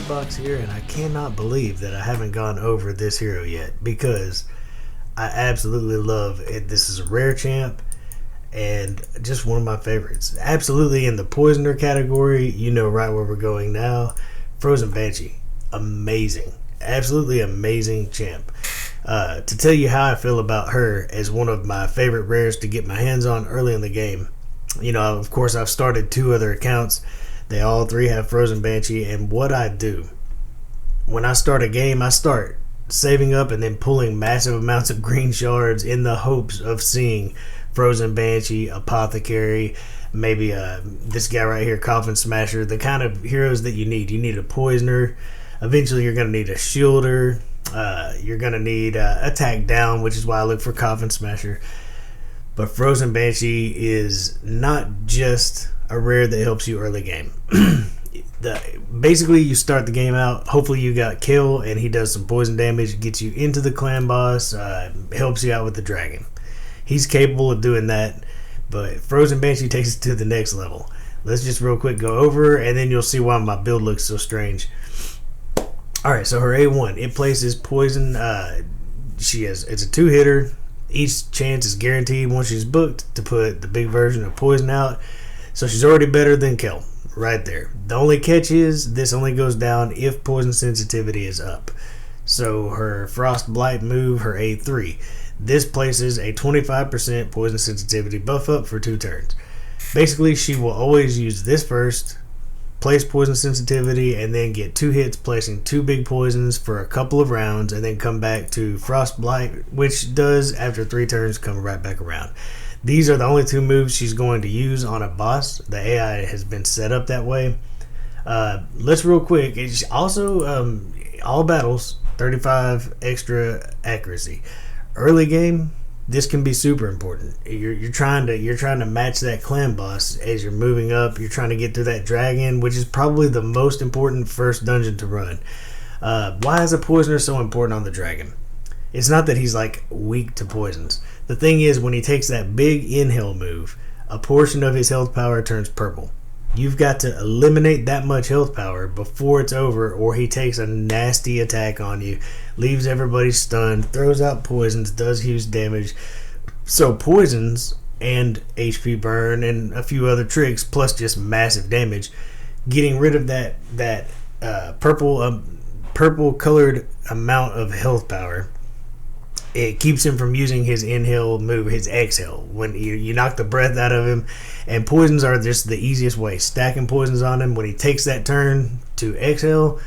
loot box here, and I cannot believe that I haven't gone over this hero yet because I absolutely love it. This is a rare champ and just one of my favorites. Absolutely in the poisoner category, you know right where we're going now. Frozen Banshee, amazing, absolutely amazing champ. To tell you how I feel about her as one of my favorite rares to get my hands on early in the game. You know, of course, I've started 2 other accounts. They all 3 have Frozen Banshee, and what I do when I start a game, I start saving up and then pulling massive amounts of green shards in the hopes of seeing Frozen Banshee, Apothecary, maybe this guy right here, Coffin Smasher, the kind of heroes that you need. You need a Poisoner. Eventually, you're going to need a Shielder. You're going to need Attack Down, which is why I look for Coffin Smasher. But Frozen Banshee is not just a rare that helps you early game. Basically, you start the game out. Hopefully, you got kill, and he does some poison damage, gets you into the clan boss, helps you out with the dragon. He's capable of doing that, but Frozen Banshee takes it to the next level. Let's just real quick go over, and then you'll see why my build looks so strange. Alright, so her A1, it places poison. It's a 2-hitter. Each chance is guaranteed once she's booked to put the big version of poison out. So she's already better than Kel, right there. The only catch is this only goes down if poison sensitivity is up. So her Frost Blight move, her A3. This places a 25% poison sensitivity buff up for 2 turns. Basically, she will always use this first, place poison sensitivity, and then get 2 hits placing 2 big poisons for a couple of rounds, and then come back to Frost Blight, which does, after 3 turns, come right back around. These are the only 2 moves she's going to use on a boss. The AI has been set up that way. Let's real quick. It's also all battles 35 extra accuracy. Early game, this can be super important. You're trying to match that clan boss as you're moving up. You're trying to get through that dragon, which is probably the most important first dungeon to run. Why is a poisoner so important on the dragon? It's not that he's like weak to poisons. The thing is, when he takes that big inhale move, a portion of his health power turns purple. You've got to eliminate that much health power before it's over, or he takes a nasty attack on you, leaves everybody stunned, throws out poisons, does huge damage. So poisons and HP burn and a few other tricks, plus just massive damage, getting rid of that purple colored amount of health power. It keeps him from using his inhale move, his exhale, when you knock the breath out of him. And poisons are just the easiest way. Stacking poisons on him, when he takes that turn to exhale,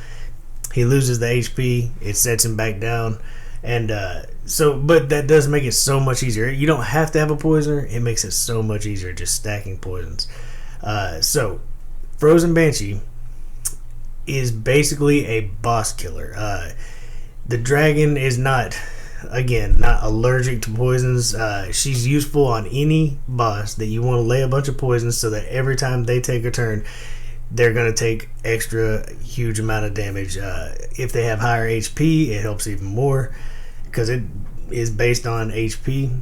he loses the HP. It sets him back down. And but that does make it so much easier. You don't have to have a poisoner. It makes it so much easier just stacking poisons. So Frozen Banshee is basically a boss killer. The dragon is not allergic to poisons. She's useful on any boss that you want to lay a bunch of poisons so that every time they take a turn, they're going to take extra huge amount of damage. If they have higher HP, it helps even more because it is based on HP.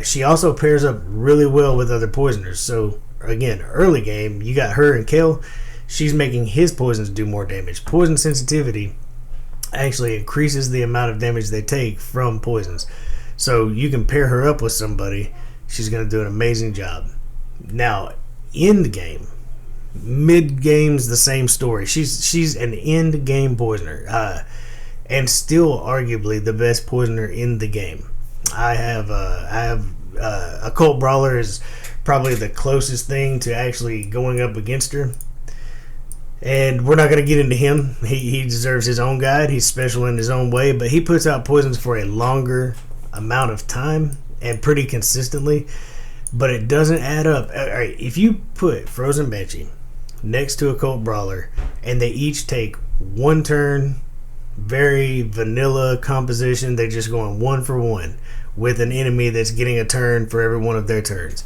She also pairs up really well with other poisoners. So again, early game, you got her and Kel. She's making his poisons do more damage. Poison sensitivity actually increases the amount of damage they take from poisons. So you can pair her up with somebody. She's going to do an amazing job. Now, end game, mid game's the same story. She's an end game poisoner, and still arguably the best poisoner in the game. I have Occult Brawler is probably the closest thing to actually going up against her. And we're not going to get into him. He deserves his own guide. He's special in his own way, but he puts out poisons for a longer amount of time and pretty consistently, but it doesn't add up. All right, if you put Frozen Banshee next to Occult Brawler and they each take 1 turn, very vanilla composition, they're just going 1 for 1 with an enemy that's getting a turn for every one of their turns,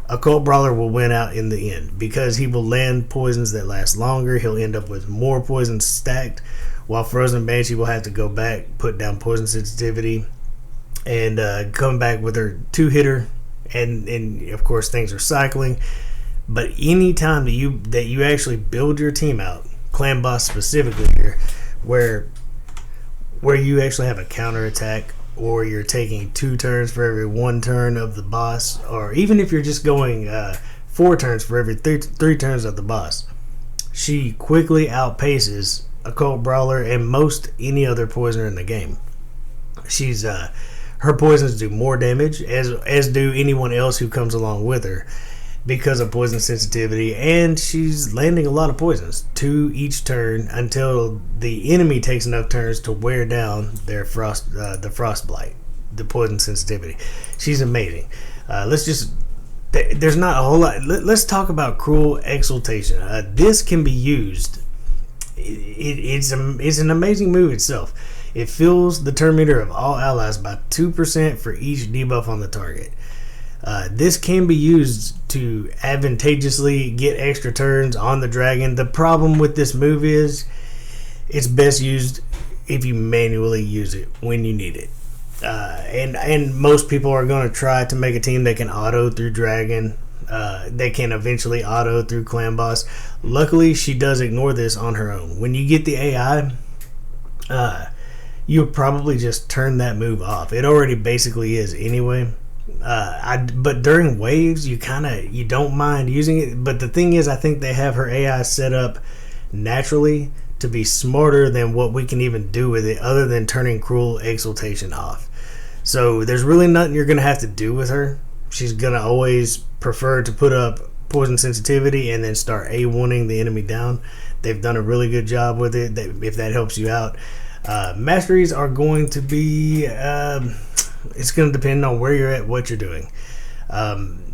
Occult Brawler will win out in the end because he will land poisons that last longer. He'll end up with more poisons stacked, while Frozen Banshee will have to go back, put down poison sensitivity, and come back with her 2-hitter. And of course things are cycling. But any time that you actually build your team out, clan boss specifically here, where you actually have a counter attack, or you're taking 2 turns for every 1 turn of the boss, or even if you're just going 4 turns for every 3 turns of the boss. She quickly outpaces Occult Brawler and most any other poisoner in the game. She's her poisons do more damage, as do anyone else who comes along with her, because of poison sensitivity, and she's landing a lot of poisons, 2 each turn, until the enemy takes enough turns to wear down their the frost blight, the poison sensitivity. She's amazing. There's not a whole lot. Let's talk about Cruel Exaltation. This can be used. It's an amazing move itself. It fills the turn meter of all allies by 2% for each debuff on the target. This can be used to advantageously get extra turns on the dragon. The problem with this move is it's best used if you manually use it when you need it. And most people are going to try to make a team that can auto through dragon. They can eventually auto through clan boss. Luckily, she does ignore this on her own. When you get the AI, you probably just turn that move off. It already basically is anyway. But during waves, you don't mind using it. But the thing is, I think they have her AI set up naturally to be smarter than what we can even do with it, other than turning Cruel Exaltation off. So there's really nothing you're going to have to do with her. She's going to always prefer to put up poison sensitivity and then start A1ing the enemy down. They've done a really good job with it, if that helps you out. Masteries are going to be... it's going to depend on where you're at, what you're doing.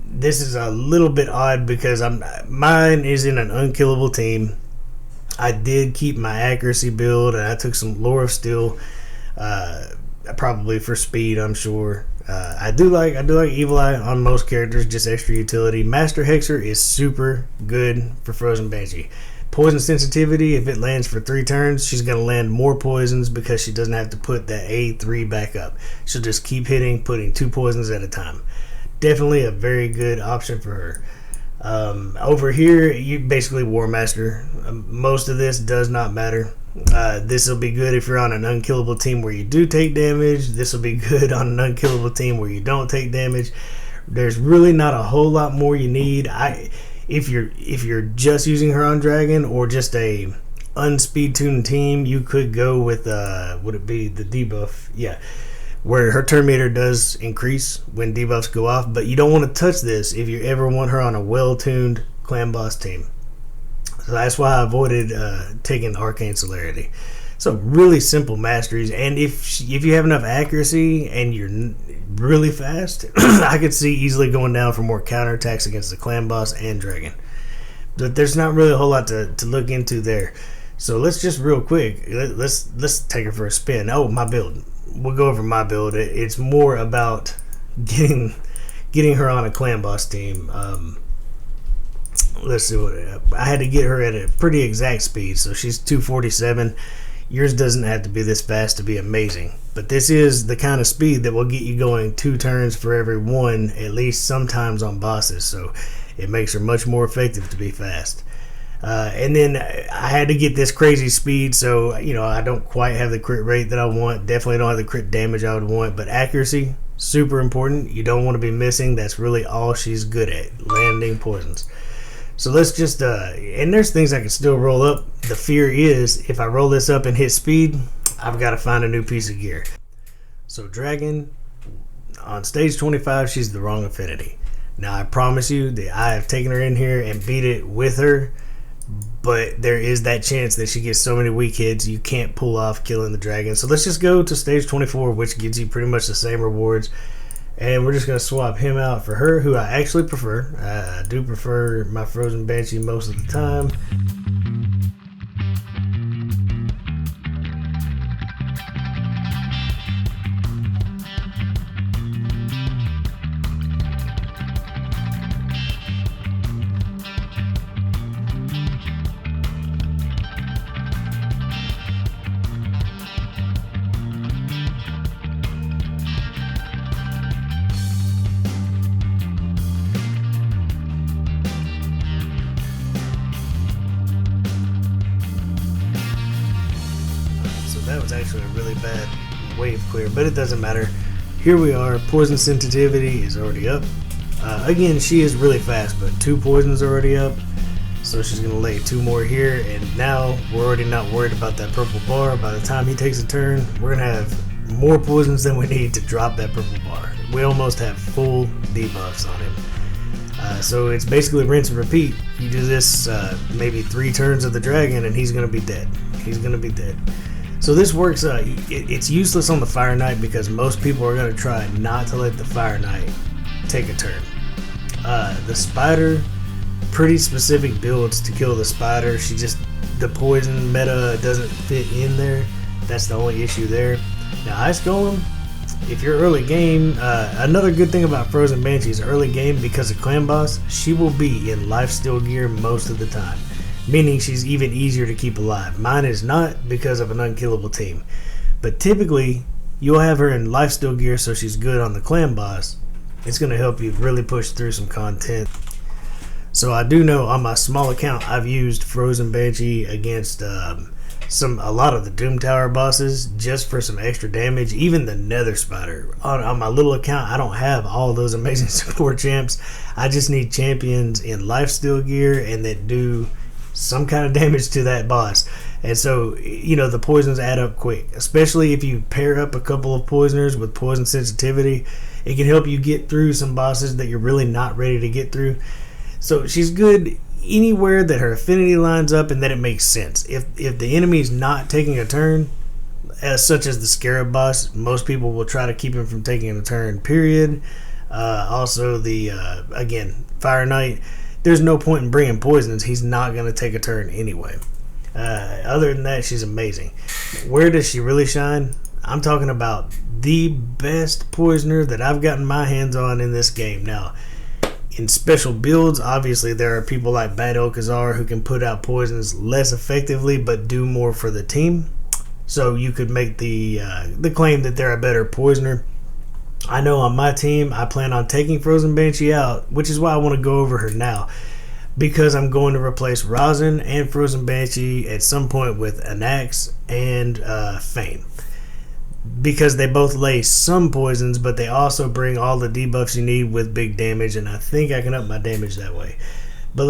This is a little bit odd because mine is in an unkillable team. I did keep my accuracy build, and I took some Lore of Steel, probably for speed, I'm sure. I do like Evil Eye on most characters, just extra utility. Master Hexer is super good for Frozen Banshee. Poison sensitivity, if it lands for 3 turns, she's going to land more poisons because she doesn't have to put that A3 back up. She'll just keep putting 2 poisons at a time. Definitely a very good option for her. Over here, you basically War Master. Most of this does not matter. This will be good if you're on an unkillable team where you do take damage. This will be good on an unkillable team where you don't take damage. There's really not a whole lot more you need. If you're just using her on Dragon or just a unspeed tuned team, you could go with would it be the debuff? Yeah, where her turn meter does increase when debuffs go off, but you don't want to touch this if you ever want her on a well tuned clan boss team. So that's why I avoided taking Arcane Celerity. So really simple masteries, and if you have enough accuracy and you're really fast, I could see easily going down for more counterattacks against the clan boss and dragon. But there's not really a whole lot to look into there. So let's just real quick, let's take her for a spin. Oh, my build. We'll go over my build. It's more about getting her on a clan boss team. Let's see what I had to get her at a pretty exact speed. So she's 247. Yours doesn't have to be this fast to be amazing, but this is the kind of speed that will get you going 2 turns for every 1, at least sometimes on bosses, so it makes her much more effective to be fast. And then I had to get this crazy speed, so I don't quite have the crit rate that I want, definitely don't have the crit damage I would want, but accuracy, super important. You don't want to be missing. That's really all she's good at, landing poisons. So let's just, and there's things I can still roll up. The fear is, if I roll this up and hit speed, I've got to find a new piece of gear. So Dragon, on stage 25, she's the wrong affinity. Now I promise you that I have taken her in here and beat it with her, but there is that chance that she gets so many weak hits, you can't pull off killing the dragon. So let's just go to stage 24, which gives you pretty much the same rewards. And we're just going to swap him out for her, who I actually prefer. I do prefer my Frozen Banshee most of the time. that was actually a really bad wave clear, but it doesn't matter. Here we are. Poison sensitivity is already up. Again, she is really fast, but 2 poisons already up. So she's going to lay 2 more here, and now we're already not worried about that purple bar. By the time he takes a turn, we're going to have more poisons than we need to drop that purple bar. We almost have full debuffs on him. So it's basically rinse and repeat. You do this maybe 3 turns of the dragon, and he's going to be dead. He's going to be dead. So this works. It's useless on the Fire Knight because most people are going to try not to let the Fire Knight take a turn. The Spider, pretty specific builds to kill the Spider. The poison meta doesn't fit in there. That's the only issue there. Now Ice Golem, if you're early game, another good thing about Frozen Banshee's early game, because of Clan Boss, she will be in lifesteal gear most of the time, meaning she's even easier to keep alive. Mine is not because of an unkillable team, but typically you'll have her in lifesteal gear, so she's good on the Clan Boss. It's going to help you really push through some content. So I do know on my small account I've used Frozen Banshee against a lot of the Doom Tower bosses just for some extra damage. Even the Nether Spider. On my little account, I don't have all those amazing support champs. I just need champions in lifesteal gear and that do some kind of damage to that boss. And so, the poisons add up quick, especially if you pair up a couple of poisoners with poison sensitivity. It can help you get through some bosses that you're really not ready to get through. So she's good anywhere that her affinity lines up and that it makes sense. If the enemy is not taking a turn, such as the Scarab boss, most people will try to keep him from taking a turn, period. Also, again, Fire Knight, there's no point in bringing poisons. He's not going to take a turn anyway. Other than that, she's amazing. Where does she really shine? I'm talking about the best poisoner that I've gotten my hands on in this game. Now, in special builds, obviously there are people like Bad Elkazar who can put out poisons less effectively but do more for the team. So you could make the claim that they're a better poisoner. I know on my team I plan on taking Frozen Banshee out, which is why I want to go over her now, because I'm going to replace Rosin and Frozen Banshee at some point with Anax and Fane, because they both lay some poisons, but they also bring all the debuffs you need with big damage, and I think I can up my damage that way. But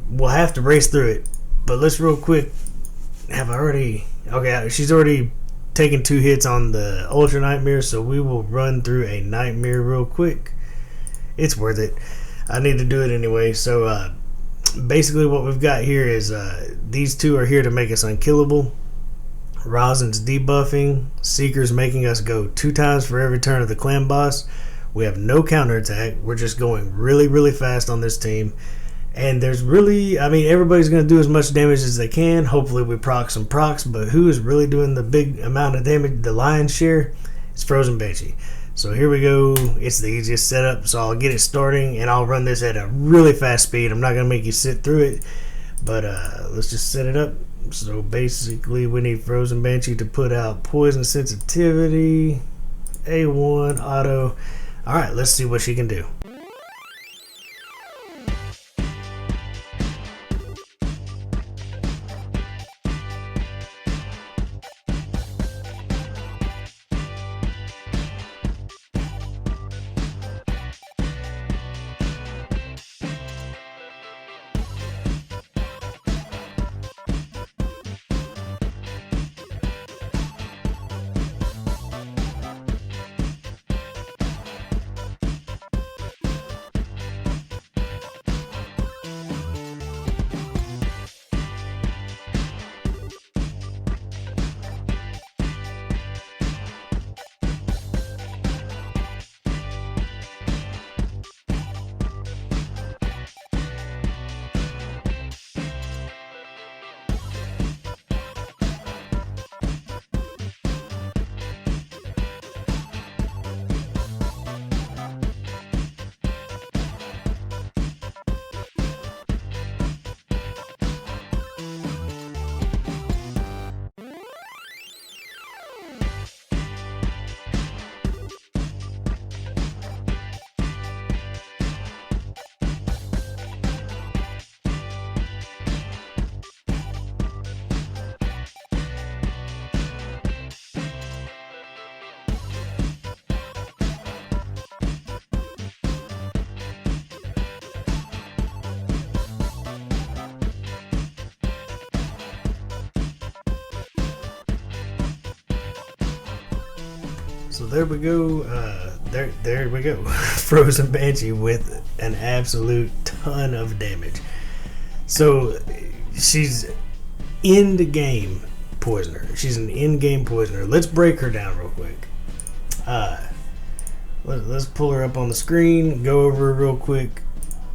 we'll have to race through it. But let's real quick, okay, she's already taken 2 hits on the Ultra Nightmare, so we will run through a Nightmare real quick. It's worth it. I need to do it anyway. So basically what we've got here is these 2 are here to make us unkillable. Rosin's debuffing, Seeker's making us go 2 times for every turn of the Clan Boss. We have no counterattack. We're just going really, really fast on this team. And everybody's going to do as much damage as they can. Hopefully we proc some procs, but who is really doing the big amount of damage, the lion's share? It's Frozen Banshee. So here we go. It's the easiest setup, so I'll get it starting, and I'll run this at a really fast speed. I'm not going to make you sit through it, but let's just set it up. So basically we need Frozen Banshee to put out poison sensitivity, A1, auto. Alright, let's see what she can do. So there we go. There we go. Frozen Banshee with an absolute ton of damage. So she's end game poisoner. She's an end game poisoner. Let's break her down real quick. Let's pull her up on the screen. Go over her real quick.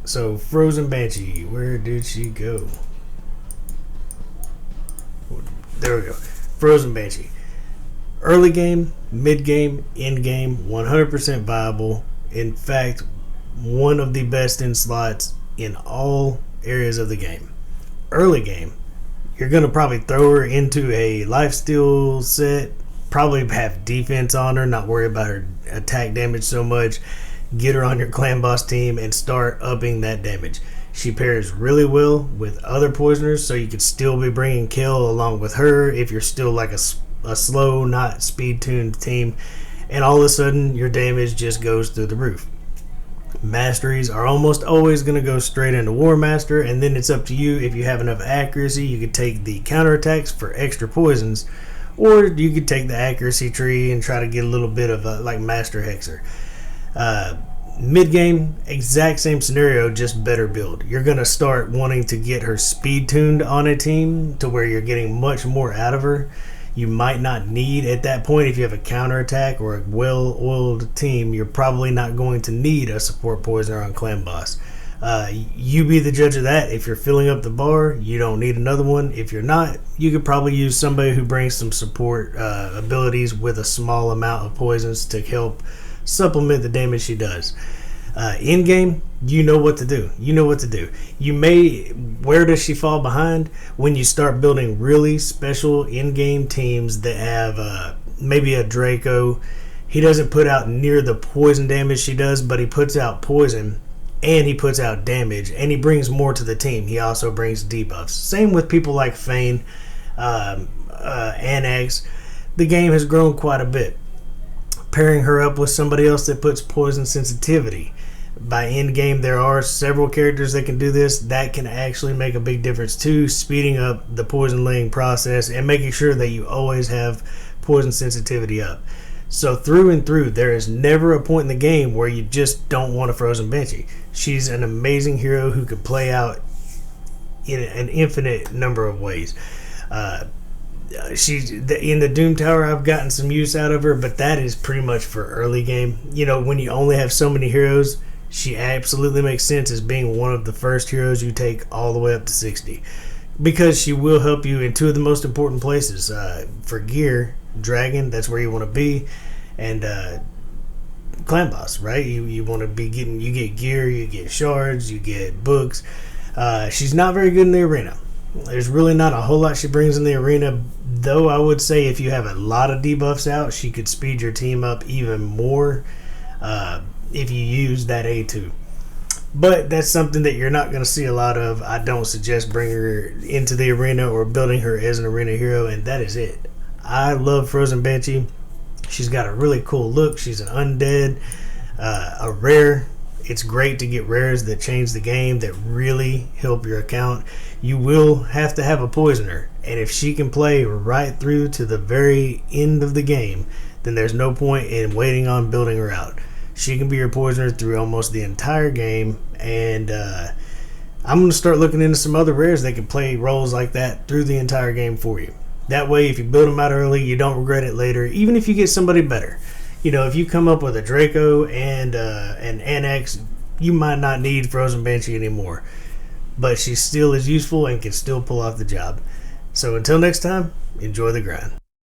So Frozen Banshee, where did she go? There we go. Frozen Banshee. Early game, mid game, end game, 100% viable. In fact, one of the best in slots in all areas of the game. Early game, you're going to probably throw her into a lifesteal set, probably have defense on her, not worry about her attack damage so much. Get her on your clan boss team and start upping that damage. She pairs really well with other poisoners, so you could still be bringing kill along with her if you're still like a slow, not speed-tuned team, and all of a sudden your damage just goes through the roof. Masteries are almost always going to go straight into War Master, and then it's up to you. If you have enough accuracy, you could take the counterattacks for extra poisons, or you could take the accuracy tree and try to get a little bit of a, like Master Hexer. Mid-game, exact same scenario, just better build. You're going to start wanting to get her speed-tuned on a team to where you're getting much more out of her. You might not need at that point, if you have a counterattack or a well-oiled team, you're probably not going to need a support poisoner on Clan Boss. You be the judge of that. If you're filling up the bar, you don't need another one. If you're not, you could probably use somebody who brings some support abilities with a small amount of poisons to help supplement the damage she does. In game, you know what to do. Where does she fall behind? When you start building really special in-game teams that have maybe a Draco. He doesn't put out near the poison damage she does, but he puts out poison and he puts out damage, and he brings more to the team. He also brings debuffs. Same with people like Fane, Annex. The game has grown quite a bit. Pairing her up with somebody else that puts poison sensitivity. By end game, there are several characters that can do this. That can actually make a big difference too, speeding up the poison laying process and making sure that you always have poison sensitivity up. So through and through, there is never a point in the game where you just don't want a Frozen Banshee. She's an amazing hero who could play out in an infinite number of ways. She's in the Doom Tower. I've gotten some use out of her, but that is pretty much for early game. You know, when you only have so many heroes, she absolutely makes sense as being one of the first heroes you take all the way up to 60, because she will help you in two of the most important places. For gear, Dragon, that's where you want to be, and Clan Boss, right? You want to be getting, you get gear, you get shards, you get books. She's not very good in the arena. There's really not a whole lot she brings in the arena, though I would say if you have a lot of debuffs out, she could speed your team up even more if you use that A2. But that's something that you're not going to see a lot of. I don't suggest bringing her into the arena or building her as an arena hero, and that is it. I love Frozen Banshee. She's got a really cool look. She's an undead, a rare. It's great to get rares that change the game, that really help your account. You will have to have a poisoner, and if she can play right through to the very end of the game, then there's no point in waiting on building her out. She can be your poisoner through almost the entire game, and I'm going to start looking into some other rares that can play roles like that through the entire game for you. That way, if you build them out early, you don't regret it later, even if you get somebody better. You know, if you come up with a Draco and an Annex, you might not need Frozen Banshee anymore. But she still is useful and can still pull off the job. So until next time, enjoy the grind.